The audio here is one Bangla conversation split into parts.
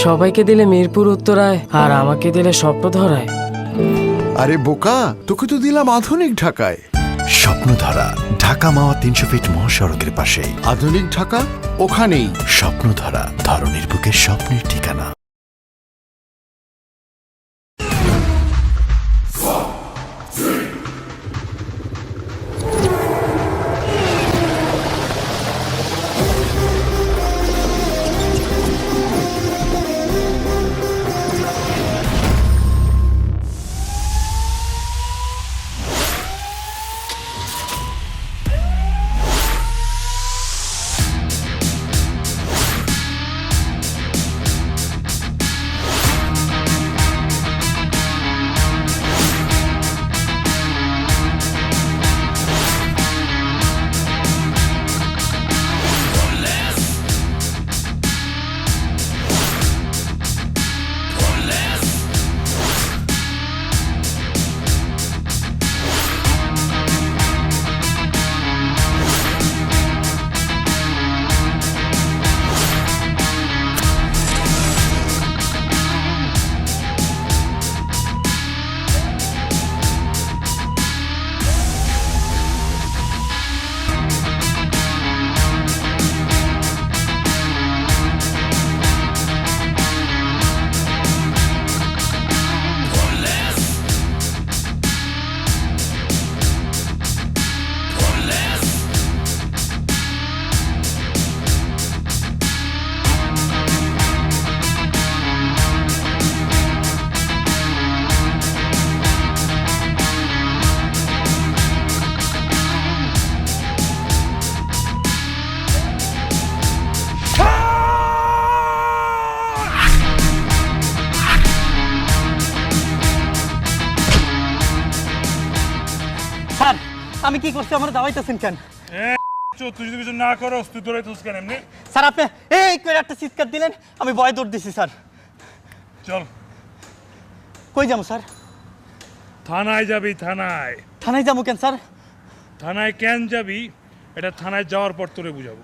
সবাইকে দিলে মিরপুর উত্তরায় আর আমাকে দিলে স্বপ্নধরায়। আরে বোকা, তোকে তো দিলাম আধুনিক ঢাকায়। স্বপ্নধারা, ঢাকা মাওয়া ৩০০ ফিট মহাসড়কের পাশে। আধুনিক ঢাকা ওখানেই। স্বপ্নধারা, ধরনীর বুকের স্বপ্নের ঠিকানা। আমি কি করছি, আমার দাওয়াইতেছেন কেন? তুই যদি কিছু না করস তুই দৌড়াইতেছিস কেন এমনি? স্যার আপনি এই করে একটা চিৎকার দিলেন, আমি ভয় দৌড় দিছি স্যার। চল কই যাবো স্যার? থানায় যাবি। থানায় থানায় যাবো কেন স্যার? থানায় কেন যাবি এটা থানায় যাওয়ার পর তোরে বুঝাবো।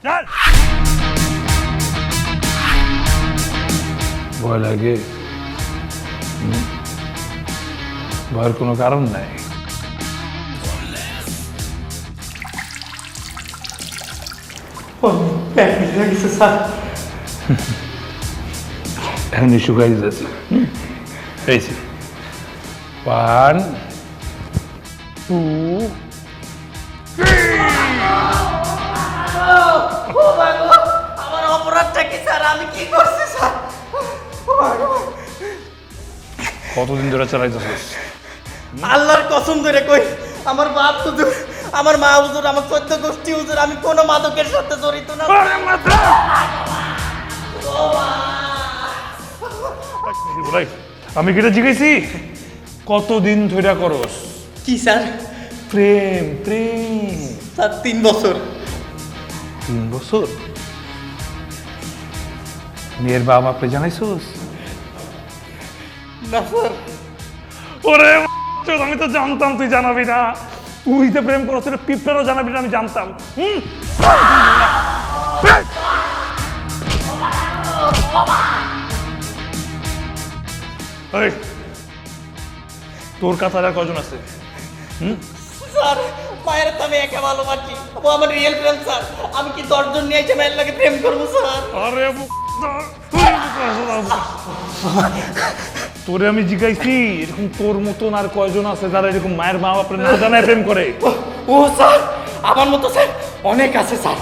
চল। ভয় লাগে? ভয়ের কোনো কারণ নাই। স্যার এখনই শুকাই যাচ্ছে। হয়েছে 1 2 আমার অপরাধটা কি স্যার? আমি কি করছি স্যার? কতদিন ধরে চালাইতেছিস? আল্লাহর কসম ধরে কই, আমার বাপ হুজুর, আমার মা হুজুর, আমার 14 গোষ্ঠী হুজুর, আমি কোনো মাদকের সাথে জড়িত না। আমি কি এটা জিজ্ঞেসি কতদিন ধরে করস? কি স্যার? প্রেম প্রেম স্যার 3 বছর। 3 বছর? মেয়ের বাবা আপনি জানাইছোস? না স্যার। ওরে আমি তো জানতাম তুই জানাবি না। তুই তো প্রেম করছ, পিঁপড়ারও জানাবি না, আমি জানতাম। তোর কাছে কজন আছে? স্যার মায়ের তো আমি একা ভালোবাসি, ও আমার রিয়েল ফ্রেন্ড স্যার। আমি কি 10 জন নিয়ে এসে মায়ের লাগে প্রেম করবো স্যার? আরে তোরে আমি জিজ্ঞাইছি এরকম তোর মতন আর কয়জন আছে যারা এরকম মায়ের মা বাপরে না জানায় প্রেম করে? ও স্যার আমার মতো স্যার অনেক আছে স্যার।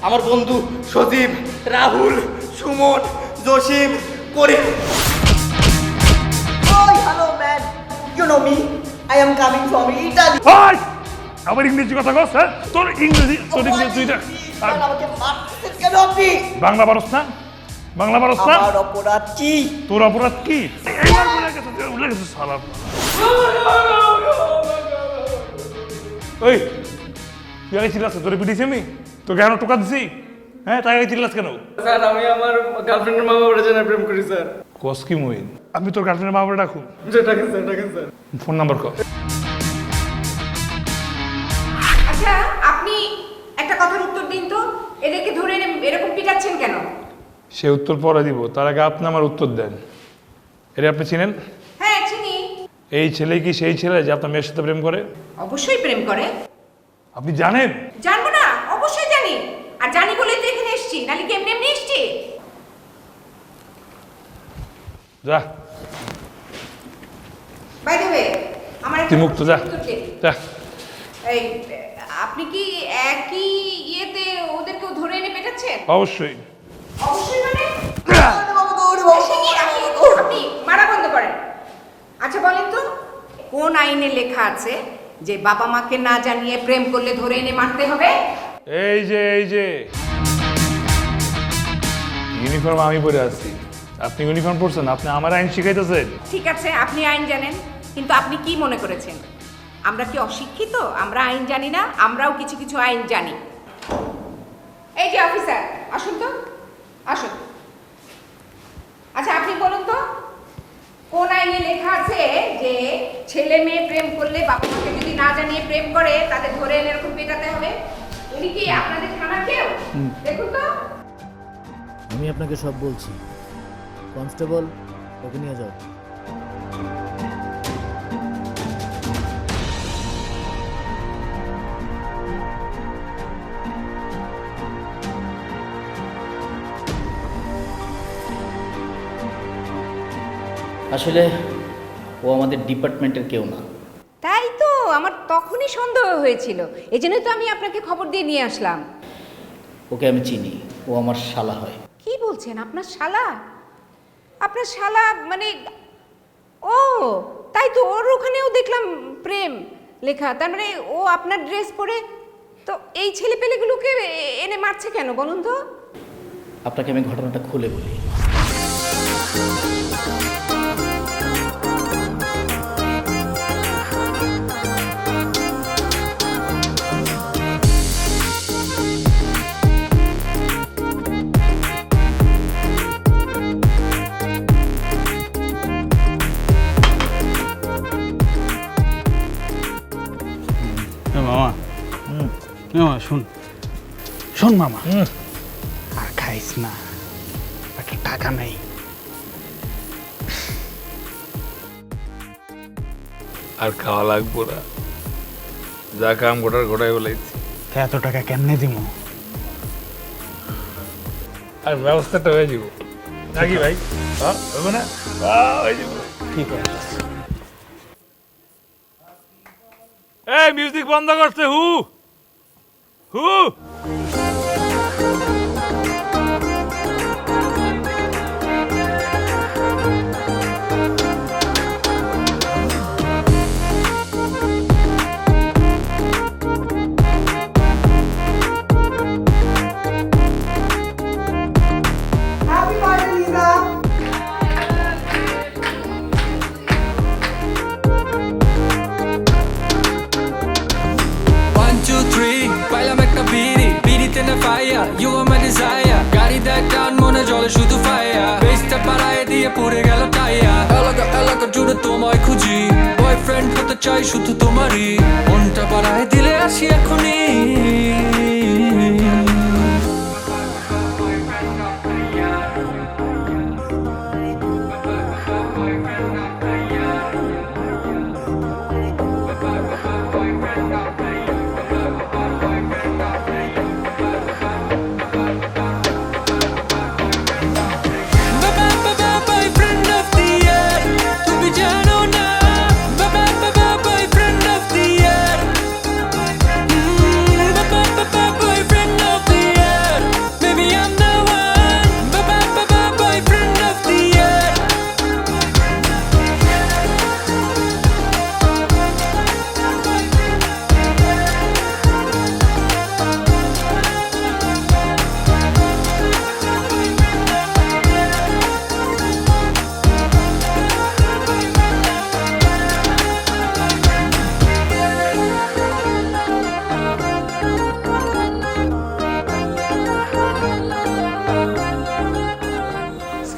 আমার বন্ধু সজীব, রাহুল, সুমন, জসিম, করিম। Oh, hello man. You know me. I am coming from Italy. আবার ইংরেজি কথা কস? হ্যাঁ তোর ইংরেজি দুইটা। আমাকে মারতেছেন কেন আপনি? বাংলা পারস না? বাংলা পারস না? আমার অপরাধ কি? তোর অপরাধ কি? এইবার ভুলে গেছে শালা। ওই তুই আগে চিল্লাস, তোরে পিটিছি আমি? তোকে কেন টোকা দিছি? হ্যাঁ তাই আগে চিল্লাস কেন? স্যার আমি আমার গার্লফ্রেন্ডের মা বাবার জন্য প্রেম করি স্যার। কস কি মইন? আমি তোর গার্লফ্রেন্ডের মা বাবা ডাকুন? ডাকেন স্যার, ডাকেন স্যার। ফোন নাম্বার কর। আচ্ছা আপনি একটা কথার উত্তর দিন তো, এদেরকে ধরে এরকম পিটাচ্ছেন কেন? সে উত্তর পরে দিব, তার আগে আপনি আমার উত্তর দেন। এটা আপনি চিনেন? হ্যাঁ চিনি। এই ছেলে কি সেই ছেলে যে আপনার মেয়ের সাথে প্রেম করে? অবশ্যই প্রেম করে। আপনি জানেন? জানবো না, অবশ্যই জানি। আর জানি বলেই তো এখানে এসেছি, নাহলে কি এমনি এমনি এসেছি? যা, বাই দ্য ওয়ে, আমার তুই মুক্ত, যা যা। এই আপনি কি একই ইয়েতে ওদেরকেও ধরে এনে পেটাচ্ছেন? অবশ্যই। অবশ্যই মানে এসে কি আপনি মারা বন্ধ করেন। আচ্ছা বলেন তো, কোন আইনে লেখা আছে যে বাবা মাকে না জানিয়ে প্রেম করলে ধরে এনে মারতে হবে? এই যে ইউনিফর্ম আমি পরে আছি, আপনি ইউনিফর্ম পরছেন, আপনি আমার আইন শিখাইতেছেন। ঠিক আছে, আপনি আইন জানেন, কিন্তু আপনি কি মনে করেছেন আমরা কি অশিক্ষিত? আমরা আইন জানি না? আমরাও কিছু কিছু আইন জানি। এই যে অফিসার, আসুন তো, আসুন। আচ্ছা আপনি বলুন তো, কোন আইনে লেখা আছে যে ছেলে মেয়ে প্রেম করলে বাবা মাকে যদি না জানিয়ে প্রেম করে তাদের ধরে এনে এরকম পেটাতে হবে? উনি কি আপনাদের থানার কেউ? দেখুন তো। আমি আপনাকে সব বলছি। কনস্টেবল, ওকে নিয়ে যাও। আসলে ও আমাদের ডিপার্টমেন্টের কেউ না। তাই তো আমার তখনই সন্দেহ হয়েছিল, এই জন্যই তো আমি আপনাকে খবর দিয়ে নিয়ে আসলাম। ওকে আমি চিনি, ও আমার শালা হয়। কি বলছেন? আপনার শালা? আপনার শালা মানে? ও তাই তো, ওর ওখানেও দেখলাম প্রেম লেখা। তার মানে ও আপনার ড্রেস পরে তো এই ছেলে পেলেগুলোকে এনে মারছে কেন বলুন তো? আপনাকে আমি ঘটনাটা খুলে বলি। মামা, মামা শোন, শোন মামা, আর খাইস না, একটা টাকা নেই। আর খাওয়া লাগবো না, যা কাম গোটার গোটাই বলেছি। এত টাকা কেমনে দিব? আর ব্যবস্থাটা হয়ে যাব নাকি ভাই? হবে না? হয়ে যাব। ঠিক আছে। এই মিউজিক বন্ধ করছে, হু হু। Happy birthday, Lisa. পাইলাম একটা বিড়ি, বিড়িতে না ফাইয়া, ইউ আর মাই ডিজায়ার। গাড়ি দেয় টান, মনে জলে শুধু ফাইয়া, বেসটা বাড়ায় দিয়ে পড়ে গেল টাইয়া। এলাকা এলাকা জুড়ে তোমায় খুঁজি, বয়ফ্রেন্ড হতে চাই শুধু তোমারই। মনটা বাড়ায় দিলে আসি এখনই।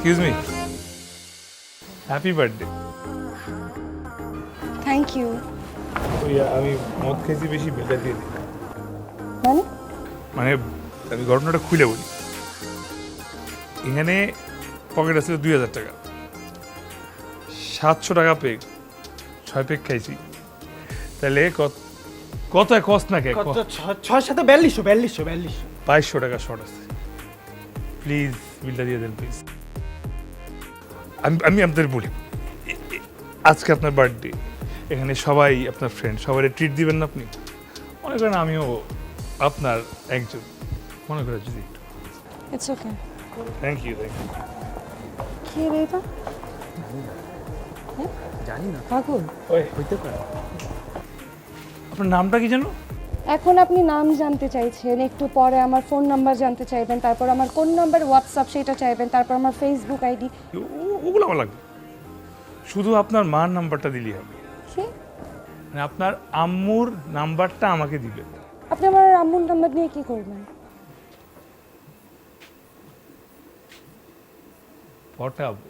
Excuse me, happy birthday. Thank you. ওই আমি মদ খেয়েছি বেশি, বিলটা দিয়ে দিই। মানে? মানে আমি ঘটনাটা খুলে বলি। এখানে পকেট আছে 2000 টাকা, 700 টাকা পেগ, 6 পেগ খাইছি। তাহলে কত কষ্ট না কে 6 সাথে 4200 2200 টাকা শর্ট আছে। প্লিজ বিলটা দিয়ে দেন প্লিজ। আমি আপনাদের বলি, আজকে আপনার বার্থডে, এখানে সবাই আপনার ফ্রেন্ড, সবাই ট্রিট দিবেন না আপনি? মনে করেন আমিও আপনার একজন, মনে করে যদি একটু। It's okay. Thank you. কি রে এটা? জানি না, পাগল। হইতে পারে। আপনার নামটা কি জানো? এখন আপনি নাম জানতে চাইছেন, একটু পরে আমার ফোন নাম্বার জানতে চাইবেন, তারপর আমার কোন নাম্বার হোয়াটসঅ্যাপ সেটা চাইবেন, তারপর আমার ফেসবুক আইডি। ওগুলো আমার লাগবে, শুধু আপনার মার নাম্বারটা দিলেই হবে। কি? মানে আপনার আম্মুর নাম্বারটা আমাকে দিবেন। আপনি আমার আম্মুর নাম্বার নিয়ে কি করবেন? পটাবো।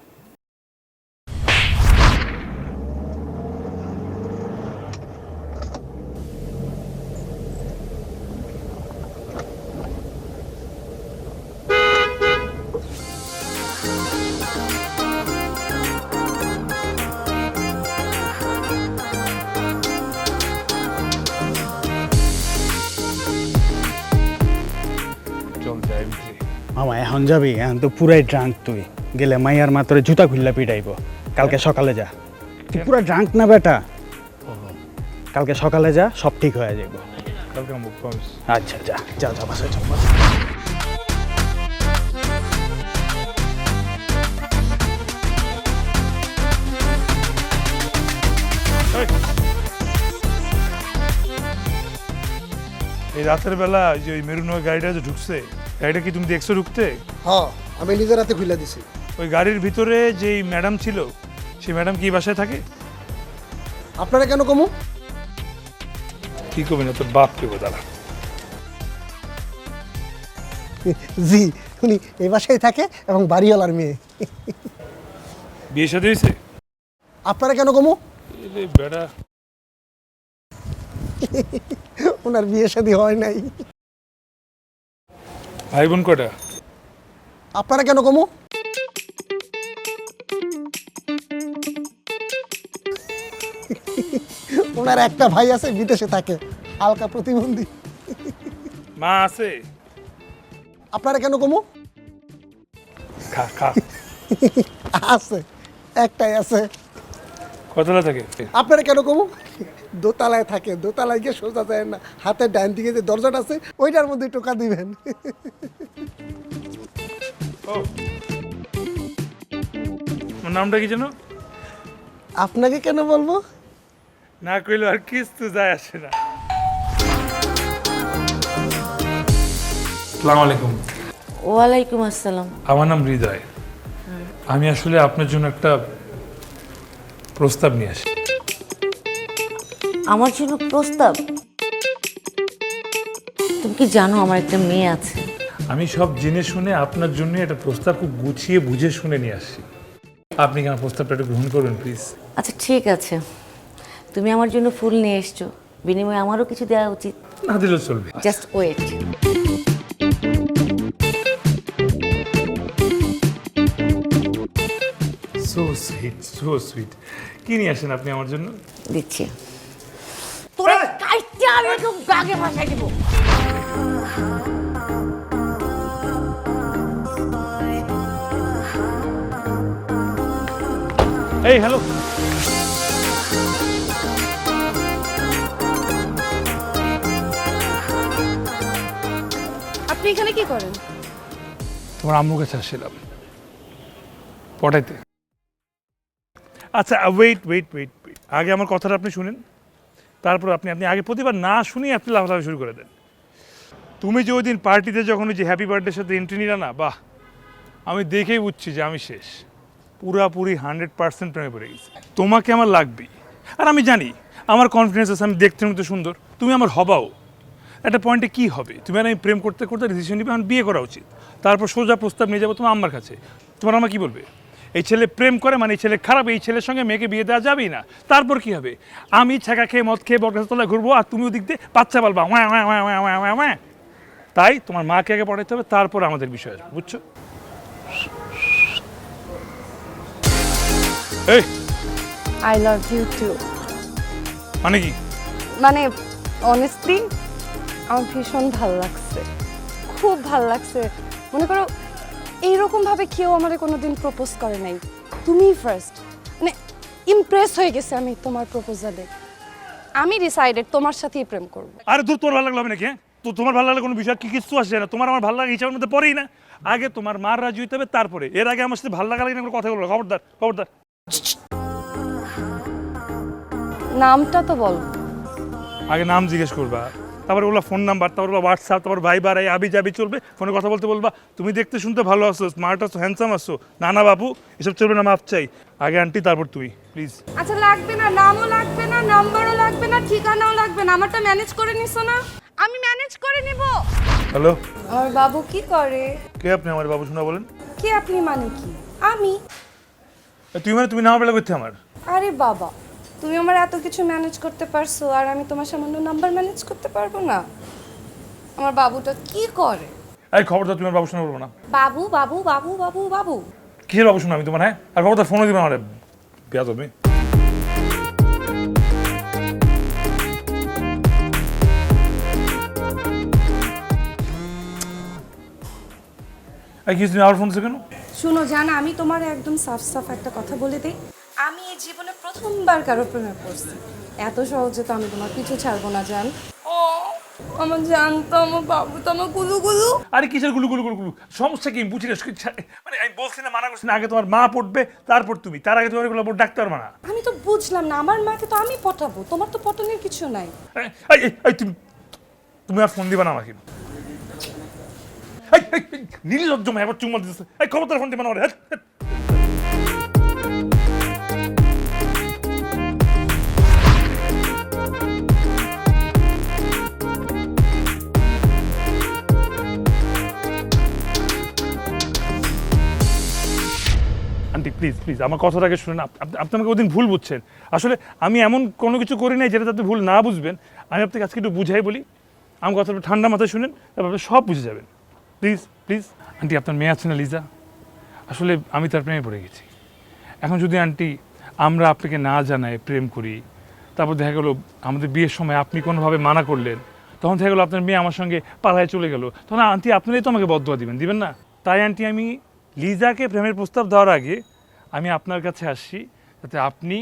চল যাই ভিতরে। মামা এখন যাবি? এখন তো পুরাই ড্রাঙ্ক তুই, গেলে মাইয়ার মাত্র জুতা খুললা পিটাইব। কালকে সকালে যা, তুই পুরা ড্রাঙ্ক না বেটা। কালকে সকালে যা, সব ঠিক হয়ে যাইব। কালকে আমার প্রমিস। আচ্ছা যা যা যা বাসায় চল। এই রাতের বেলা যে ওই মেরুন গাড়িটা যে ঢুকছে, গাড়িটা কি তুমি দেখছো ঢুকতে? হ্যাঁ, আমি নিজের হাতে খুলে দিছি। ওই গাড়ির ভিতরে যেই ম্যাডাম ছিল, সেই ম্যাডাম কি বাসায় থাকে? আপনারা কেন কমু? কি করবে না, তোর বাপ কেবো দাঁড়া। জি, উনি এই বাসায় থাকে এবং বাড়িওয়ালার মেয়ে। বিয়ে সাথে হয়েছে? আপনারা কেন কমু? বেড়া ওনার বিয়ে শাদী হয় নাই। ভাই বোন কটা? আপনারা কেন কমু? ওনার একটা ভাই আছে, বিদেশে থাকে, হালকা প্রতিবন্ধী। মা আছে? আপনারা কেন কমু? খা খা। আছে, একটাই আছে। কতলা থাকে? আপনারা কেন কমু? দোতলায় থাকে, দোতলায় গিয়ে সোজা যায় না, হাতের ডান দিকে যে দরজাটা আছে ওইটার মধ্যে টোকা দিবেন। ওর নামটা কি জানো? আপনাকে কেন বলবো? না কইলে আর কিছু যায় আসে না। আসসালামু আলাইকুম। ওয়ালাইকুম আসসালাম। আমার নাম হৃদয়। আমি আসলে আপনার জন্য একটা প্রস্তাব নিয়ে আসি। আমার জন্য প্রস্তাব? তুমি কি জানো আমার একটা মেয়ে আছে? আমি সব জেনে শুনে আপনার জন্য একটা প্রস্তাব খুব গুছিয়ে বুঝে শুনে নিয়ে আসি। আপনি কি আমার প্রস্তাবটা একটু গ্রহণ করবেন প্লিজ? আচ্ছা ঠিক আছে, তুমি আমার জন্য ফুল নিয়ে এসছো, বিনিময়ে আমারও কিছু দেওয়া উচিত। না দিলেও চলবে। Just wait. So sweet, so sweet. কি নিয়ে আসেন আপনি আমার জন্য? দিচ্ছি। তোরে কাইটে আমি একদম ব্যাগে ভাসাই দেব। এই হ্যালো। আপনি এখানে কি করেন? তোমার আম্মুর কাছে আসছিলাম পটাইতে। আচ্ছা ওয়েট ওয়েট ওয়েট ওয়েট, আগে আমার কথাটা আপনি শুনেন, তারপর আপনি আগে প্রতিবার না শুনেই আপনি লাফালাফি শুরু করে দেন। তুমি যে ওই দিন পার্টিতে যখন ওই যে হ্যাপি বার্থডের সাথে এন্ট্রি নিলা না, বাহ, আমি দেখেই বুঝছি যে আমি শেষ, পুরাপুরি 100% প্রেমে পড়ে গেছি। তোমাকে আমার লাগবেই, আর আমি জানি আমার কনফিডেন্স আছে, আমি দেখতে মতো সুন্দর, তুমি আমার হবাও। একটা পয়েন্টে কি হবে, তুমি আর আমি প্রেম করতে করতে ডিসিশন নিবে আমার বিয়ে করা উচিত, তারপর সোজা প্রস্তাব নিয়ে যাবো তোমার আম্মার কাছে। তোমার আম্মা কি বলবে? এই ছেলে প্রেম করে মানে এই ছেলে খারাপ, এই ছেলের সঙ্গে মেয়েকে বিয়ে দেওয়া যাবেই না। তারপর কি হবে? আমি ছাকা খেয়ে মদ খেয়ে বরগাছের তলায় ঘুরবো, আর তুমি ওদিক দিয়ে বাচ্চা পালবা ওয়া ওয়া ওয়া ওয়া ওয়া ওয়া ওয়া। তাই তোমার মাকে আগে পড়াইতে হবে, তারপর আমাদের বিষয় আসবে, বুঝছো? এই আই লাভ ইউ টু। মানে কি? মানে অনেস্টলি আমার ভীষণ ভালো লাগছে, খুব ভালো লাগছে। মনে করো এইরকমভাবে কেউ আমার কোনোদিন প্রপোজ করে নাই, তুমিই ফার্স্ট। মানে ইমপ্রেস হয়ে গেছে আমি তোমার প্রপোজালে। আমি ডিসাইডেড তোমার সাথেই প্রেম করব। আরে দূর, তোর ভালো লাগলো হবে নাকি? হ্যাঁ, তো তোমার ভালো লাগলে কোনো বিষয় কি কিছু আসে না। তোমার আমার ভালো লাগে হিসাবের মধ্যে পড়েই না। আগে তোমার মার রাজি হইতে হবে, তারপরে। এর আগে আমার সাথে ভালো লাগা লাগে না কোনো কথা বলবো। খবরদার, খবরদার। নামটা তো বলো। আগে নাম জিজ্ঞেস করবা, তারপরে ওগুলো ফোন নাম্বার, তারপর হোয়াটসঅ্যাপ, তারপর ভাইবার, এই আবি যাবি চলবে। ফোনে কথা বলতে বলবা, তুমি দেখতে শুনতে ভালো আছো, স্মার্ট আছো, হ্যান্ডসাম আছো। না না বাবু, এসব চলবে না, মাপ চাই। আগে আন্টি, তারপর তুই, প্লিজ। আচ্ছা লাগবে না, নামও লাগবে না, নাম্বারও লাগবে না, ঠিকানাও লাগবে না। আমারটা ম্যানেজ করে নিছো না? আমি ম্যানেজ করে নিব। হ্যালো, আমার বাবু কি করে? কে আপনি? আমার বাবু শোনা বলেন। কে আপনি মানে কি? আমি। তুই মানে তুমি না বেলা করতে আমার? আরে বাবা, তুমি আমার এত কিছু ম্যানেজ করতে পারছো আর আমি তোমার সামান্য নাম্বার ম্যানেজ করতে পারবো না? আমার বাবুটা কি করে? এই খবরদার, তুমি আমার বাবু শোনা বলবো না। বাবু বাবু বাবু বাবু বাবু কিসের বাবু শোনা আমি তোমার? হ্যাঁ, আর খবরদার ফোনে দিবে আমার। বিয়া তুমি এই কিছু আবার ফোন কেন? শুনো জানা, আমি তোমার একদম সাফ সাফ একটা কথা বলে দিই। আমি এই জীবনে প্রথমবার কারো প্রেমে পড়ছি। এত সহজে তো আমি তোমার পিছু ছাড়বো না জান। ও আমার জানতো, আমার বাবু তো আমার গুলু গুলু। আরে কিসের গুলু গুলু গুলু গুলু? সমস্যা কি বুঝি না। মানে আমি বলছি না, মানা করছি না, আগে তোমার মা পড়বে, তারপর তুমি। তার আগে তোমার এগুলো ডাক্তার মানা। আমি তো বুঝলাম না, আমার মাকে তো আমি পটাবো, তোমার তো পটানোর কিছু নাই। তুমি আর ফোন দিবা না আমাকে। নির্লজ্জ মেয়ে, আবার চুমা দিতেছে। এই খবরদার ফোন দিবা না আমার। আন্টি প্লিজ প্লিজ আমার কথাটাকে শুনেন। আপনি আমাকে ওদিন ভুল বুঝছেন। আসলে আমি এমন কোনো কিছু করি নাই যেটা আপনি ভুল না বুঝবেন। আমি আপনাকে আজকে একটু বুঝাই বলি। আমার কথাটা ঠান্ডা মাথায় শুনেন, তারপর আপনি সব বুঝে যাবেন। Please please. আন্টি, আপনার মেয়ে আছে না লিজা? আসলে আমি তার প্রেমে পড়ে গেছি। এখন যদি আন্টি আমরা আপনাকে না জানায় প্রেম করি, তারপর দেখা গেলো আমাদের বিয়ের সময় আপনি কোনোভাবে মানা করলেন, তখন দেখা গেলো আপনার মেয়ে আমার সঙ্গে পালায় চলে গেল, তখন আন্টি আপনারাই তো আমাকে বদদোয়া দিবেন না? তাই আন্টি আমি লিজাকে প্রেমের প্রস্তাব দেওয়ার আগে আমি আপনার কাছে আসছি, যাতে আপনি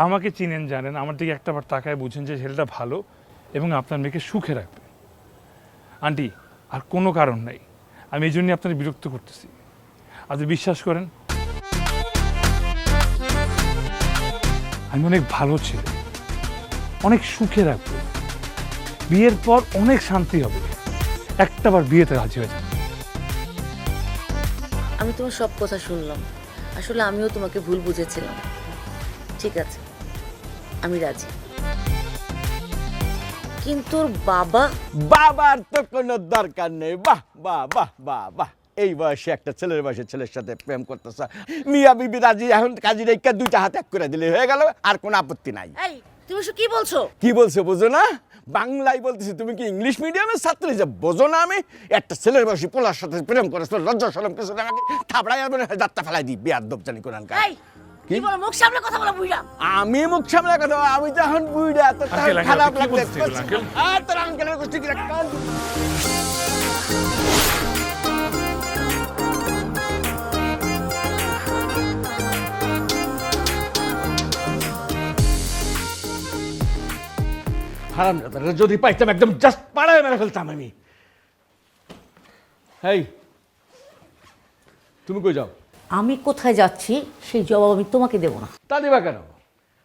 আমাকে চিনেন, জানেন, আমার দিকে একটাবার তাকায় বুঝেন যে ছেলেটা ভালো এবং আপনার মেয়েকে সুখে রাখবে। আন্টি, আর কোনো কারণ নাই, আমি এই জন্যই আপনার বিরক্ত করতেছি। আপনি বিশ্বাস করেন, আমি অনেক ভালো ছেলে, অনেক সুখে রাখবো, বিয়ের পর অনেক শান্তি হবে, একটাবার বিয়েতে রাজি হয়ে যাবে। আমি তোমার সব কথা শুনলাম। আসলে আমিও তোমাকে ভুল বুঝেছিলাম। ঠিক আছে, আমি রাজি। কিন্তু ওর বাবা? বাবার তো কোনো দরকার নেই। বাহ বাহ বাহ বাহ বাহ, এই বয়সে একটা ছেলের বয়সে ছেলের সাথে প্রেম করতেছ। মিয়া বিবি রাজি, এখন কাজী রেখা দুইটা হাত এক করে দিলে হয়ে গেল, আর কোনো আপত্তি নাই। এই তুমি কি বলছো? কি বলছো বুঝো না? বাংলায় বলতেছি, তুমি কি ইংলিশ মিডিয়ামের ছাত্রী যে বোঝো না? আমি একটা ছেলের বয়সী পোলার সাথে প্রেম করেছিল, লজ্জা শরম কিছু না, আমাকে থাপড়াই আর যাত্রা ফেলাই দিই, বেয়াদব জানি কোরআন কাজ। কি বল, মুখ সামলে কথা বলা বুইড়া? আমি মুখ সামলে কথা, আমি যখন বুইড়া তো খারাপ লাগবে। আর তোর আঙ্কেলের গোষ্ঠী কি রাখা? হারামজাদারা যদি পাইতাম একদম জাস্ট পাড়ায় মেরে ফেলতাম আমি। হেই, তুমি কই যাও? আমি কোথায় যাচ্ছি সেই জবাব আমি তোমাকে দেব না। তা দিবা কেন?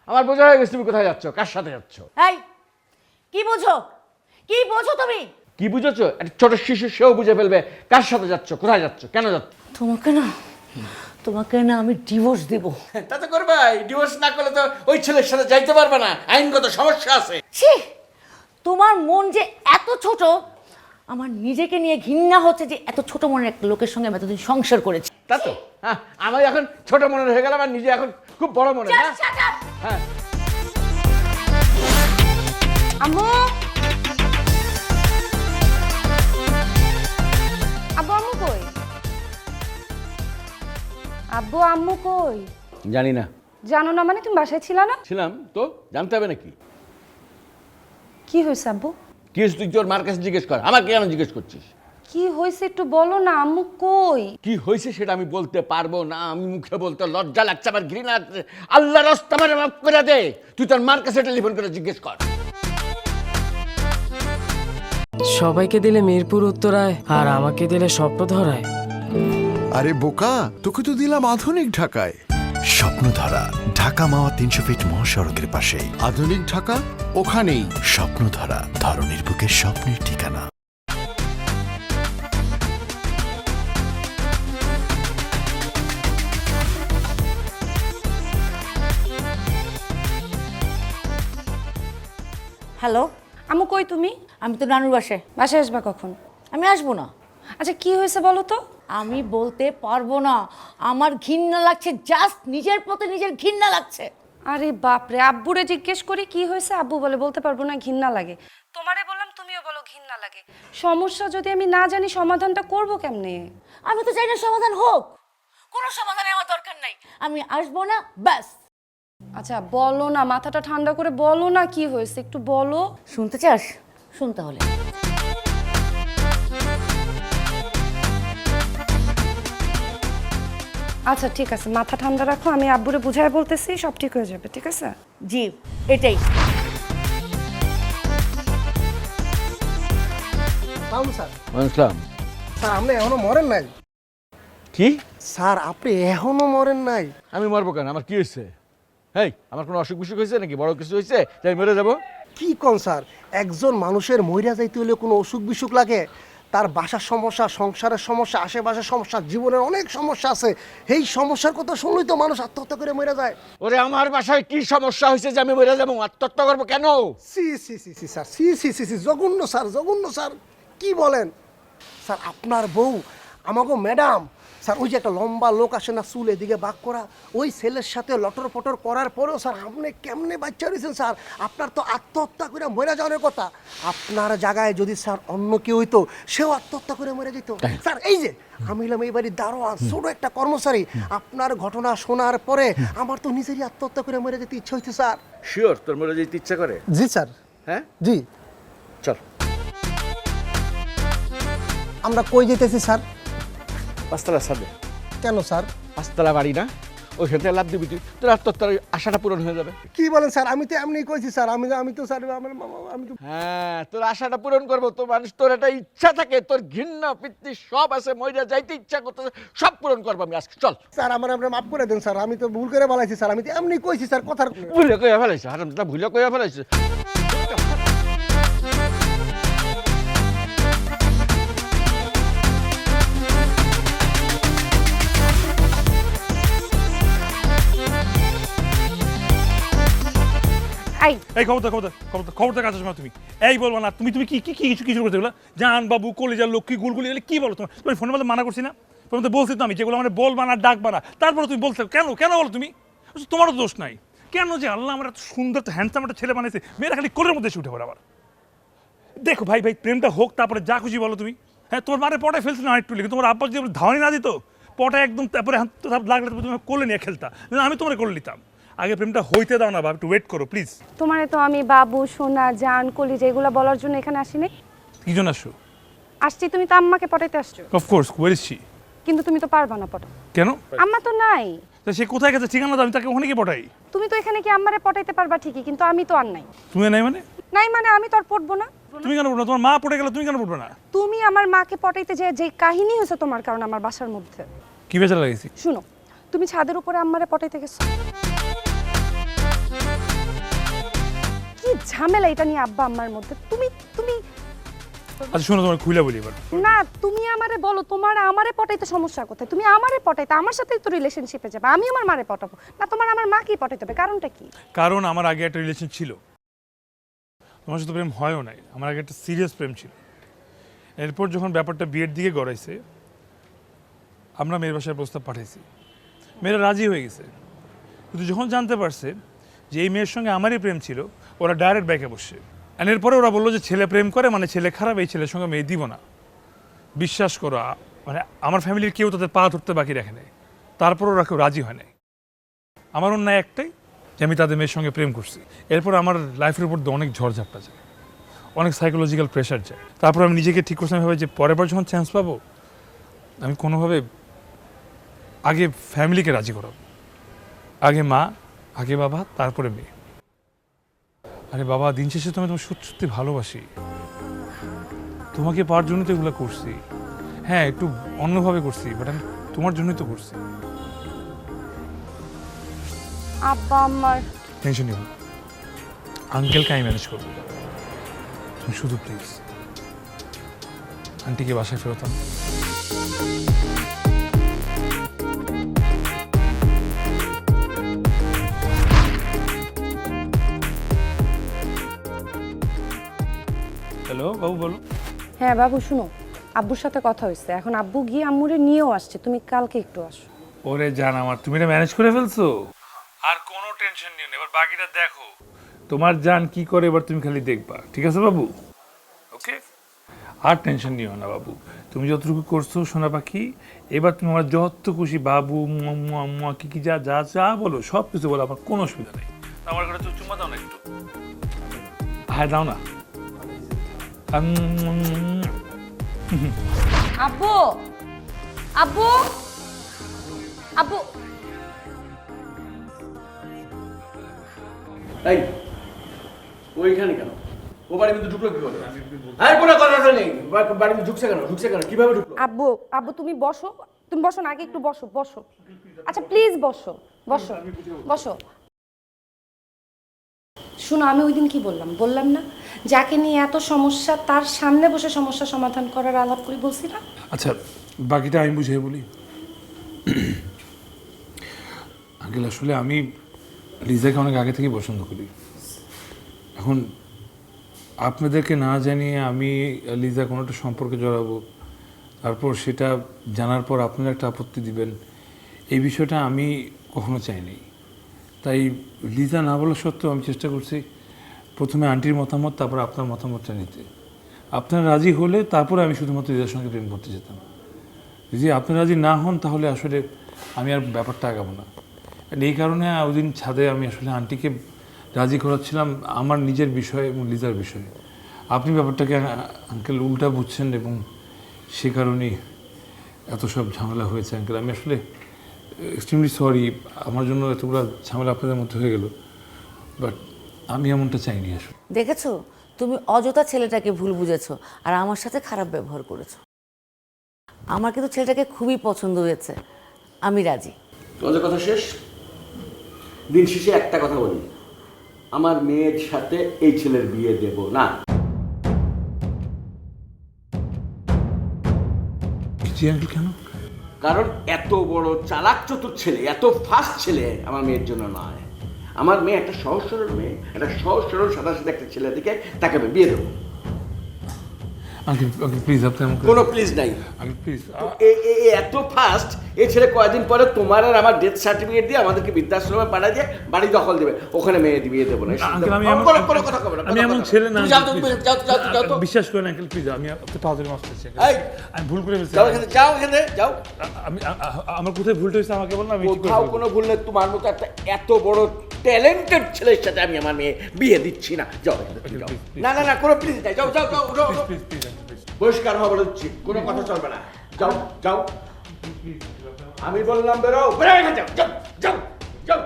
আমার বোঝা হয়ে গেছে তুমি কোথায় যাচ্ছ, কার সাথে যাচ্ছ। এই কি বোঝো, কি বোঝো তুমি? কি বুঝেছো? একটা ছোট শিশু, সেও বুঝে ফেলবে কার সাথে যাচ্ছ, কোথায় যাচ্ছ, কেন যাচ্ছ। তোমাকে না আমি ডিভোর্স দেব। তা তো করবাই, ডিভোর্স না করলে তো ওই ছেলের সাথে যাইতে পারবে না, আইনগত সমস্যা আছে। ছি, তোমার মন যে এত ছোট, আমার নিজেকে নিয়ে ঘৃণা হচ্ছে যে এত ছোট মনের একটা লোকের সঙ্গে আমি এতদিন সংসার করেছি। তা তো হ্যাঁ, আমি এখন ছোট মনের হয়ে গেলাম আর নিজে এখন খুব বড় মনের। হ্যাঁ আম্মু, আব্বু আম্মু কই? আব্বু আম্মু কই? জানি না। জানো না মানে তুমি বাসায় ছিল না? ছিলাম তো, জানতে হবে নাকি? কি হয়েছে আব্বু? কি হয়েছে তুই তোর মার কাছে জিজ্ঞেস কর, আমাকে কেন জিজ্ঞেস করছিস? কি হয়েছে একটু বলো না, আম্মু কই? কি হয়েছে সেটা আমি বলতে পারবো না, আমি মুখে বলতে লজ্জা লাগছে, আমার ঘৃণা লাগছে। আল্লাহ রাস্তা আমারে মাফ করে দে, তুই তোর মার কাছে টেলিফোন করে জিজ্ঞেস কর। সবাইকে দিলে মিরপুর উত্তরায় আর আমাকে দিলে স্বপ্ন ধরায়। আরে বোকা, তোকে তো দিলাম আধুনিক ঢাকায়। স্বপ্নধারা ঢাকা মাওয়া 300 ফিট মহাসড়কের পাশেই। আধুনিক ঢাকা ওখানেই। স্বপ্নধারা ধরনের বুকের স্বপ্নের ঠিকানা। হ্যালো, আম্মু কই তুমি? আমি তো নানুর বাসায়। বাসায় আসবা কখন? আমি আসবো না। আচ্ছা কি হয়েছে বলো তো? আমি বলতে পারবো না, আমার ঘৃণা লাগছে, জাস্ট নিজের প্রতি নিজের ঘৃণা লাগছে। আরে বাপরে, আব্বুরে জিজ্ঞেস করি কি হয়েছে, আব্বু বলে বলতে পারবো না, ঘৃণা লাগে। তোমারে বললাম তুমিও বলো ঘৃণা লাগে। সমস্যা যদি আমি না জানি সমাধানটা করব কেমনে? আমি তো চাই না সমাধান হোক, কোনো সমাধানে আমার দরকার নাই, আমি আসবো না, ব্যাস। আচ্ছা বলো না, মাথাটা ঠান্ডা করে বলো না কি হয়েছে, একটু বলো। শুনতে চাস? শুন তাহলে। আচ্ছা ঠিক আছে, মাথা ঠান্ডা রাখো, আমি আব্বুরে বুঝায় বলতেছি, সব ঠিক হয়ে যাবে, ঠিক আছে? জি, এটাই। স্যার বুঝলাম। স্যার আপনি এখনো মরেন নাই? কি? স্যার আপনি এখনো মরেন নাই? আমি মরবো কেন? আমার কি হয়েছে? হেই, আমার কোনো অসুখ বিসুখ হয়েছে নাকি? বড় কিছু হয়েছে তাই মরে যাবো? কি কোন স্যার, একজন মানুষের মইরা যাইতে হলে কোনো অসুখ বিসুখ লাগে? তার বাসার সমস্যা, সংসারের সমস্যা, আশেপাশের সমস্যা, জীবনের অনেক সমস্যা আছে। এই সমস্যার কথা শুনলেই তো মানুষ আত্মহত্যা করে মরে যায়। ওরে আমার বাসায় কি সমস্যা হয়েছে যে আমি মরে যাবো? আত্মহত্যা করবো কেন? সি সি সি সি স্যার, সি সি সি সি, জঘন্য স্যার, জঘন্য স্যার, কি বলেন স্যার? আপনার বউ আমাকে ম্যাডাম স্যার, ওই যে একটা লম্বা লোক আসে না, চুল এদিকে বাক করা, ওই ছেলের সাথে লটর পটর করার পরেও স্যার আপনি কেমনে বাচ্চা রয়েছেন স্যার? আপনার তো আত্মহত্যা করে মরে যাওয়ার কথা। আপনার জায়গায় যদি স্যার অন্য কেউ হইতো, সেও আত্মহত্যা করে মরে যেত স্যার। এই যে আমি হলাম এই বাড়ির দারোয়ান, ছোট একটা কর্মচারী, আপনার ঘটনা শোনার পরে আমার তো নিজেরই আত্মহত্যা করে মরে যেতে ইচ্ছা হইতো স্যার। শিওর তোর মরে যেতে ইচ্ছা করে? জি স্যার। হ্যাঁ জি। চল। আমরা কই যেতেছি স্যার? পাঁচতলা সামনে। কেন স্যার? পাঁচতলা বাড়ি না, ওই খেতে লাভ দিবি তুই, তোর আত্মহত্যার আশাটা পূরণ হয়ে যাবে। কি বলেন স্যার? আমি তো এমনি কইছি স্যার, আমি তো স্যার আমি তো। হ্যাঁ, তোর আশাটা পূরণ করবো তো। মানুষ তোর একটা ইচ্ছা থাকে, তোর ঘৃণা পিতৃ সব আছে, মইরা যাইতে ইচ্ছা করতেছে, সব পূরণ করবো আমি আজকে। চল স্যার আমার আপনি মাফ করে দেন স্যার, আমি তো ভুল করে বলাইছি স্যার, আমি তো এমনি কইছি স্যার, কথার ভুলে কইয়া ফেলাইছে, হারামটা ভুলে কইয়া ফেলাইছে। এই খবরটা কাছে শোনা তুমি। এই বলবো না, তুমি কি কি কিছু কিছু করতে বলো? জান বাবু, কলিজার লক্ষ্মী, গুলগুলি, কি বলো তোমার? তুমি ফোনের মধ্যে মানা করছি না? ফোনের মধ্যে বলছি তো আমি, যেগুলো মানে বলবা না, ডাকবা না, তারপরে তুমি বলছো কেন? কেন বলো তুমি? তোমারও দোষ নাই। কেন যে আল্লাহ আমার এত সুন্দর হ্যান্ডসাম একটা ছেলে বানিয়েছে, মেয়েরা খালি কোলের মধ্যে এসে উঠে পড়ে আবার। দেখো ভাই প্রেমটা হোক, তারপরে যা খুশি বলো তুমি। হ্যাঁ, তোমার মারে পটায় ফেলছিল না একটু, কিন্তু তোমার আব্বা যদি ধাওয়ানি না দিত, পটায় একদম, তারপরে লাগলে তুমি কোলে নিয়ে খেলতা, আমি তোমার কোলে নিতাম। আগে প্রেমটা হইতে দাও না, একটু ওয়েট করো প্লিজ। তোমারে তো আমি বাবু, সোনা, জান, কলিজা এগুলো বলার জন্য এখানে আসিনি। কি জন্য আসছো? আসছি তুমি তো আম্মাকে পটাইতে আসছো। Of course, where is she? কিন্তু তুমি তো পারবা না পটা। কেন? আম্মা তো নাই। তা সে কোথায় গেছে? ঠিকানা দাও, আমি তাকে ওখানে গিয়ে পটাই। তুমি তো এখানে কি আম্মারে পটাইতে পারবা ঠিকই, কিন্তু আমি তো আর নাই। তুমি নাই মানে? নাই মানে আমি তো আর পড়বো না। তুমি কেন পড়বে না? তোমার মা পড়ে গেল, তুমি কেন পড়বে না? তুমি আমার মাকে পটাইতে যে কাহিনী হয়েছে তোমার কারণে আমার বাসার মধ্যে। কি বেচারা লাগেছি? শুনো, তুমি ছাদের উপরে আম্মারে পটাইতে গেছো, কি ঝামেলা এটা নিয়ে আব্বা আম্মার মধ্যে। তুমি তুমি আচ্ছা শোনো, তোমার খুলে বলি এবার। না, তুমি আমারে বলো তোমার আমারে পটাইতে সমস্যা কোথায়? তুমি আমারে পটাইতে আমার সাথেই তো রিলেশনশিপে যাবে, আমি আমার মারে পটাবো না, তোমার আমার মা কি পটাইতে হবে? কারণটা কি? কারণ আমার আগে একটা রিলেশন ছিল, তোমার সাথে প্রেম হয়ও নাই, আমার আগে একটা সিরিয়াস প্রেম ছিল। এরপর যখন ব্যাপারটা বিয়ের দিকে গড়াইছে, আমরা মেয়ের বাসায় প্রস্তাব পাঠাইছি, মেয়েরা রাজি হয়ে গেছে। কিন্তু যখন জানতে পারছে যে এই মেয়ের সঙ্গে আমারই প্রেম ছিল, ওরা ডাইরেক্ট ব্যাকে বসছে। আর এরপরে ওরা বললো যে ছেলে প্রেম করে মানে ছেলে খারাপ, এই ছেলের সঙ্গে মেয়ে দিব না। বিশ্বাস করো, মানে আমার ফ্যামিলির কেউ তাদের পা ধরতে বাকি রাখে নাই। তারপরও ওরা কেউ রাজি হয় নাই। আমার অন্যায় একটাই যে আমি তাদের মেয়ের সঙ্গে প্রেম করছি। এরপর আমার লাইফের উপর দিয়ে অনেক ঝড়ঝাপটা যায়, অনেক সাইকোলজিক্যাল প্রেশার যায়। তারপর আমি নিজেকে ঠিক করছিলাম ভাবে যে পরের বার যখন চান্স পাবো আমি কোনোভাবে আগে ফ্যামিলিকে রাজি করাবো, আগে মা, আগে বাবা, তারপরে মেয়ে। আরে বাবা, দিন শেষে তো আমি তোমার সত্যি সত্যি ভালোবাসি, তোমাকে পাওয়ার জন্য তো এগুলো করছি। হ্যাঁ, একটু অন্যভাবে করছি, বাট আমি তোমার জন্যই তো করছি। আব্বা আমার টেনশন নিও না, আঙ্কেলকে আমি ম্যানেজ করবো। তুমি শুধু প্লিজ আন্টিকে বাসায় ফেরত আনো। হ্যালো বাবু, বলো। হ্যাঁ বাবু শুনো, আব্বুর সাথে কথা হয়েছে, এখন আব্বু গিয়ে আম্মুরে নিয়েও আসছে, তুমি কালকে একটু আসো। ওরে জান আমার, তুমি এটা ম্যানেজ করে ফেলছো, আর কোনো টেনশন নিও না। এবার বাকিটা দেখো, তোমার জান কি করে এবার তুমি খালি দেখবা, ঠিক আছে বাবু? ওকে, আর টেনশন নিও না বাবু, তুমি যতটুকু করছো সোনা পাখি, এবার তুমি আমার যত খুশি বাবু মুয়া কি কি যা যা যা বলো সব কিছু বলো, আমার কোনো অসুবিধা নেই। আমার কাছে তো চুম্মা দাও না একটু, হ্যাঁ দাও না। আব্বু আব্বু আব্বু এই ওইখানে কেন? ও বাড়ির মধ্যে ঢুকলো কি করে? আর কোনো কথা নেই, বাড়ির মধ্যে ঢুকছে কেন কিভাবে ঢুকলো? আব্বু আব্বু তুমি বসো, তুমি বসো না, আগে একটু বসো বসো। আচ্ছা প্লিজ বসো বসো বসো। শোনো, আমি ওই দিন কি বললাম না, যাকে নিয়ে এত সমস্যা তার সামনে বসে সমস্যা সমাধান করার আলাপ করি বলছি না? আচ্ছা, বাকিটা আমি বুঝিয়ে বলি। আঙ্কেল, আসলে আমি লিজাকে অনেক আগে থেকেই পছন্দ করি। এখন আপনাদেরকে না জানিয়ে আমি লিজা কোনো একটা সম্পর্কে জড়াবো, তারপর সেটা জানার পর আপনারা একটা আপত্তি দিবেন, এই বিষয়টা আমি কখনো চাইনি। তাই লিজা না বলা সত্ত্বেও আমি চেষ্টা করছি প্রথমে আন্টির মতামত, তারপর আপনার মতামতটা নিতে। আপনারা রাজি হলে তারপরে আমি শুধুমাত্র লিজার সঙ্গে প্রেম করতে যেতাম। যদি আপনারা রাজি না হন তাহলে আসলে আমি আর ব্যাপারটা আগাবো না। এই কারণে ওই দিন ছাদে আমি আসলে আন্টিকে রাজি করাচ্ছিলাম আমার নিজের বিষয় এবং লিজার বিষয়ে। আপনি ব্যাপারটাকে আঙ্কেল উল্টা বুঝছেন এবং সে কারণেই এত সব ঝামেলা হয়েছে আঙ্কেল। আমি আসলে এক্সট্রিমলি সরি, আমার জন্য এতগুলো ঝামেলা আপনাদের মধ্যে হয়ে গেল, বাট আমি এমনটা চাইনি আসলে। দেখেছো, তুমি অযথা ছেলেটাকে ভুল বুঝেছো আর আমার সাথে খারাপ ব্যবহার করেছো। আমার কিন্তু ছেলেটাকে খুবই পছন্দ হয়েছে, আমি রাজি। তোমাদের কথা শেষ। দিন শেষে একটা কথা বলি, আমার মেয়ের সাথে এই ছেলের বিয়ে দেব না। কেন? কারণ এত বড় চালাক চতুর ছেলে, এত ফাস্ট ছেলে আমার মেয়ের জন্য নয়। আমার মেয়ে একটা সহজ সরল মেয়ে, একটা সহজ সরল সাদা সাদা একটা ছেলে দিকে তাকে আমি বিয়ে দেবো। আঙ্কেল প্লিজ, আপনি কোনো প্লিজ নাই আঙ্কেল প্লিজ। এত ফাস্ট এই ছেলে কয়েকদিন পরে তোমার আর আমার ডেথ সার্টিফিকেট দিয়ে আমাদেরকে বৃদ্ধাশ্রমে পাঠিয়ে দিয়ে বাড়ি দখল দেবে, ওখানে মেয়ে বিয়ে দেবো না। আমি এমন ছেলে না, যাও বিশ্বাস করেন আঙ্কেল প্লিজ, আমি আপনাকে তাড়াতাড়ি মাফ চাইছি। আমি ভুল করে ফেলছি। যাও এখানে যাও। আমি আমার কোথায় ভুলটা হয়েছে আমাকে বলুন, আমি ঠিক করে কোথাও কোনো ভুল নেই। তোমার মতো একটা এত বড় ট্যালেন্টেড ছেলের সাথে আমি আমার মেয়ে বিয়ে দিচ্ছি না। যাও না না না, কোনো প্লিজ নাই, যাও যাও যাও। প্লিজ প্লিজ প্লিজ, পরিষ্কার হওয়া বলে দিচ্ছি, কোনো কথা চলবে না। যাও যাও, আমি বললাম বেরো, বেরো এখানে, যাও যাও যাও যাও।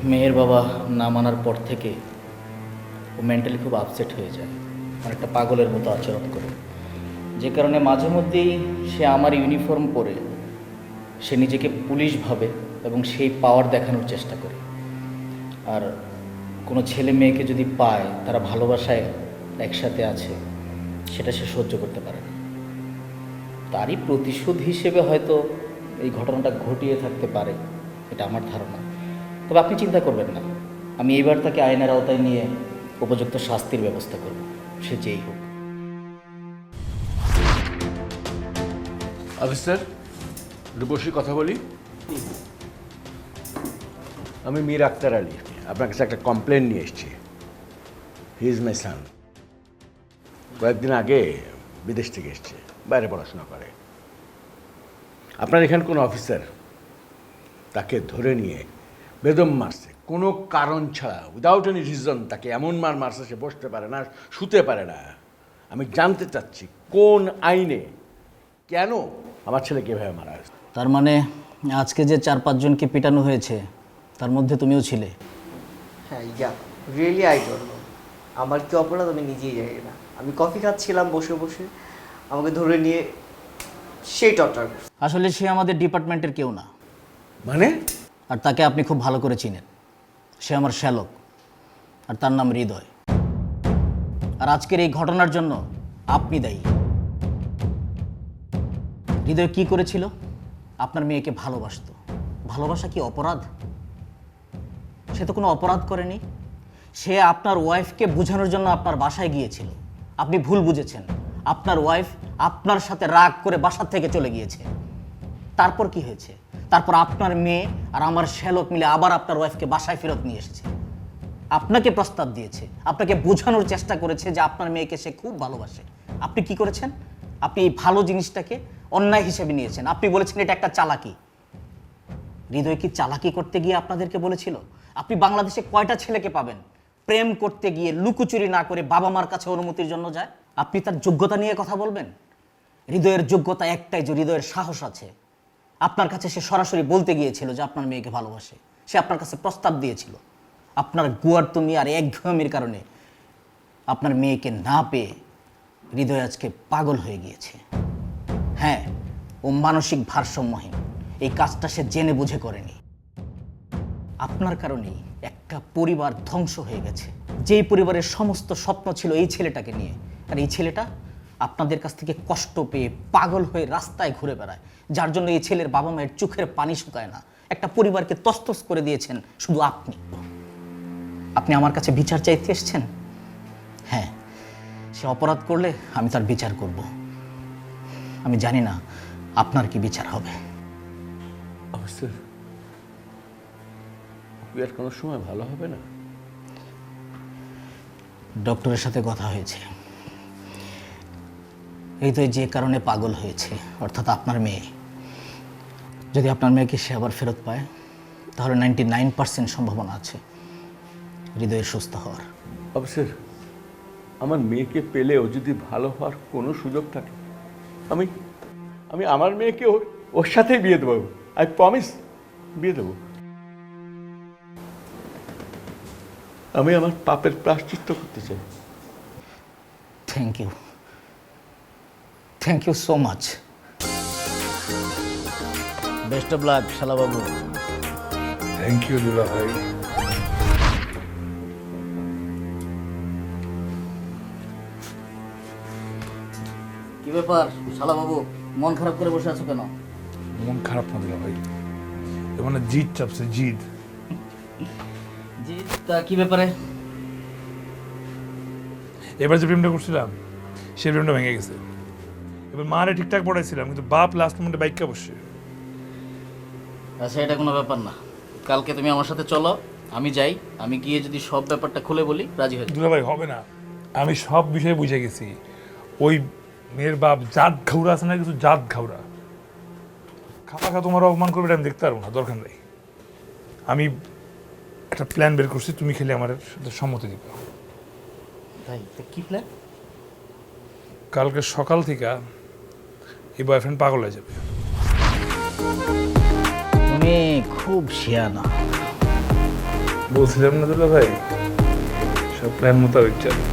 মেয়ের বাবা না মানার পর থেকে ও মেন্টালি খুব আপসেট হয়ে যায়, অনেকটা পাগলের মতো আচরণ করে, যে কারণে মাঝে মধ্যেই সে আমার ইউনিফর্ম পরে সে নিজেকে পুলিশ ভাবে এবং সেই পাওয়ার দেখানোর চেষ্টা করে। আর কোনো ছেলে মেয়েকে যদি পায় তারা ভালোবাসায় একসাথে আছে, সেটা সে সহ্য করতে পারে না। তারই প্রতিশোধ হিসেবে হয়তো এই ঘটনাটা ঘটিয়ে থাকতে পারে, এটা আমার ধারণা। তবে আপনি চিন্তা করবেন না, আমি এবার তাকে আইনের আওতায় নিয়ে উপযুক্ত শাস্তির ব্যবস্থা করব, সে যেই হোক। অফিসার, একটু বসে কথা বলি। আমি মীর আক্তার আলী, আপনার কাছে একটা কমপ্লেন নিয়ে এসেছি। হি ইজ মাই সান। কয়েকদিন আগে বিদেশ থেকে এসছে, বাইরে পড়াশোনা করে। আপনার এখানে কোনো অফিসার তাকে ধরে নিয়ে বেদম মারছে, কোনো কারণ ছাড়া, উইদাউট এনি রিজন তাকে এমন মারছে সে বসতে পারে না, শুতে পারে না। আমি জানতে চাচ্ছি কোন আইনে, কেন আমার ছেলেকে এভাবে মারা হয়েছে? তার মানে আজকে যে 4-5 জনকে পিটানো হয়েছে তার মধ্যে তুমিও ছিলে? হ্যাঁ, রিয়েলি আই ডোন্ট নো। আমার কি অপরাধ আমি নিজেই জানি না। আমি কফি খাচ্ছিলাম বসে বসে, আমাকে ধরে নিয়ে সেই টর্চার করছে। আসলে সে আমাদের ডিপার্টমেন্টের কেউ না। মানে? আর তাকে আপনি খুব ভালো করে চিনেন। সে আমার শ্যালক, আর তার নাম হৃদয়। আর আজকের এই ঘটনার জন্য আপনি দায়ী। হৃদয় কি করেছিল? আপনার মেয়েকে ভালোবাসতো। ভালোবাসা কি অপরাধ? সে তো কোনো অপরাধ করেনি। সে আপনার ওয়াইফকে বোঝানোর জন্য আপনার বাসায় গিয়েছিল। আপনি ভুল বুঝেছেন। আপনার ওয়াইফ আপনার সাথে রাগ করে বাসা থেকে চলে গিয়েছে। তারপর কি হয়েছে? তারপর আপনার মেয়ে আর আমার শ্যালক মিলে আবার আপনার ওয়াইফকে বাসায় ফেরত নিয়ে এসেছে। আপনাকে প্রস্তাব দিয়েছে, আপনাকে বোঝানোর চেষ্টা করেছে যে আপনার মেয়েকে সে খুব ভালোবাসে। আপনি কি করেছেন? আপনি এই ভালো জিনিসটাকে অন্যায় হিসেবে নিয়েছেন। আপনি বলেছেন এটা একটা চালাকি। হৃদয় কি চালাকি করতে গিয়ে আপনাদেরকে বলেছিল? আপনি বাংলাদেশে কয়টা ছেলেকে পাবেন প্রেম করতে গিয়ে লুকোচুরি না করে বাবা মার কাছে অনুমতির জন্য যায়? আপনি তার যোগ্যতা নিয়ে কথা বলবেন? হৃদয়ের যোগ্যতা একটাই যে হৃদয়ের সাহস আছে। আপনার কাছে সে সরাসরি বলতে গিয়েছিল যে আপনার মেয়েকে ভালোবাসে। সে আপনার কাছে প্রস্তাব দিয়েছিল। আপনার গুয়ার্তুমি আর একঘেয়েমির কারণে আপনার মেয়েকে না পেয়ে হৃদয় আজকে পাগল হয়ে গিয়েছে। হ্যাঁ, ও মানসিক ভারসাম্যহীন। এই কাজটা সে জেনে বুঝে করেনি। আপনার কারণেই একটা পরিবার ধ্বংস হয়ে গেছে। যেই পরিবারের সমস্ত স্বপ্ন ছিল এই ছেলেটাকে নিয়ে, আর এই ছেলেটা আপনাদের কাছ থেকে কষ্ট পেয়ে পাগল হয়ে রাস্তায় ঘুরে বেড়ায়, যার জন্য এই ছেলের বাবা মায়ের চোখের পানি শুকায় না। একটা পরিবারকে তছতছ করে দিয়েছেন শুধু আপনি। আপনি আমার কাছে বিচার চাইতে এসেছেন? হ্যাঁ, সে অপরাধ করলে আমি তার বিচার করব। আমি জানি না আপনার কি বিচার হবে। অফিসার, আর কোনো সময় ভালো হবে না? ডক্টরের সাথে কথা হয়েছে। এই তো যে কারণে পাগল হয়েছে, অর্থাৎ আপনার মেয়ে। যদি আপনার মেয়েকে সে আবার ফেরত পায় তাহলে 99% সম্ভাবনা আছে হৃদয়ের সুস্থ হওয়ার। অফিসার, আমার মেয়েকে পেলেও যদি ভালো হওয়ার কোনো সুযোগ থাকে, আমি আমি আমার মেয়েকে ওর সাথেই বিয়ে দেবো। আই প্রমিস, বিয়ে দেবো। আমি আমার পাপের প্রায়শ্চিত্ত করতে চাই। Thank you, thank you so much. Best of luck শালাবাবু। থ্যাংক ইউ দুলা ভাই। কি ব্যাপার শালাবাবু, মন খারাপ করে বসে আছো কেন? মন খারাপ না দুলা ভাই, মানে জিদ চাপছে, জিদ। জি, তা কি ব্যাপারে? এবার যে প্রেমটা করছিলাম সে প্রেমটা ভেঙে গেছে। এবার মারে ঠিকঠাক পড়াইছিলাম, কিন্তু বাপ লাস্ট মোমেন্টে বাইকটা বসছে। আচ্ছা, এটা কোনো ব্যাপার না। কালকে তুমি আমার সাথে চলো, আমি যাই। আমি গিয়ে যদি সব ব্যাপারটা খুলে বলি রাজি হয়ে যাবে। দুলা ভাই হবে না, আমি সব বিষয়ে বুঝে গেছি। ওই মেয়ের বাপ জাত ঘাউরা আছে না, কিছু জাত ঘাউরা। খাপা খা তোমার অপমান করবে এটা আমি দেখতে পারবো না, দরকার নেই। আমি একটা প্ল্যান বের করছি, তুমি খেলে আমার সাথে সম্মতি দিবে। ভাই, কি প্ল্যান? কালকে সকাল থেকে এই বয়ফ্রেন্ড পাগল হয়ে যাবে। তুমি খুব শিয়ানা। বলছিলাম না দুলা ভাই, সব প্ল্যান মোতাবেক চলে।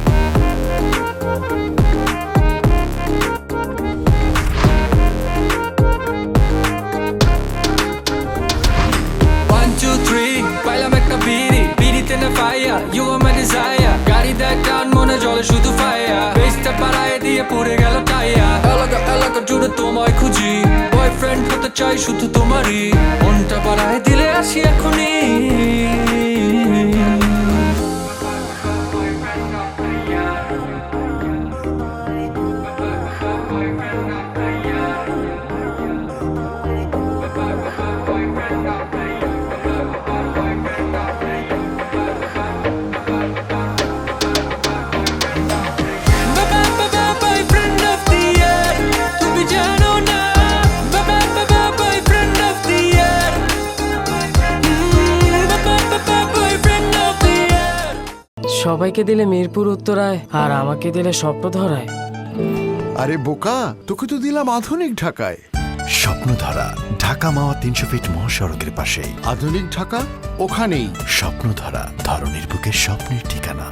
পাইলাম একটা বিড়ি, বিড়িতে না ফাইয়া, ইউ আর মাই ডিজায়ার। গাড়ি দেয় টান, মনে জলে শুধু ফাইয়া। বেসটা বাড়ায় দিয়ে পড়ে গেল টাইয়া। এলাকা এলাকা জুড়ে তোমায় খুঁজি, বয়ফ্রেন্ড হতে চাই শুধু তোমারই। মনটা বাড়ায় দিলে আসি এখনই। Boyfriend of the সবাইকে দিলে মিরপুর উত্তরায় আর আমাকে দিলে স্বপ্ন ধরায়। আরে বোকা, তোকে তো দিলাম আধুনিক ঢাকায়। স্বপ্নধারা ঢাকা মাওয়া 300 ফিট মহাসড়কের পাশেই। আধুনিক ঢাকা ওখানেই। স্বপ্নধারা ধরনের বুকের স্বপ্নের ঠিকানা।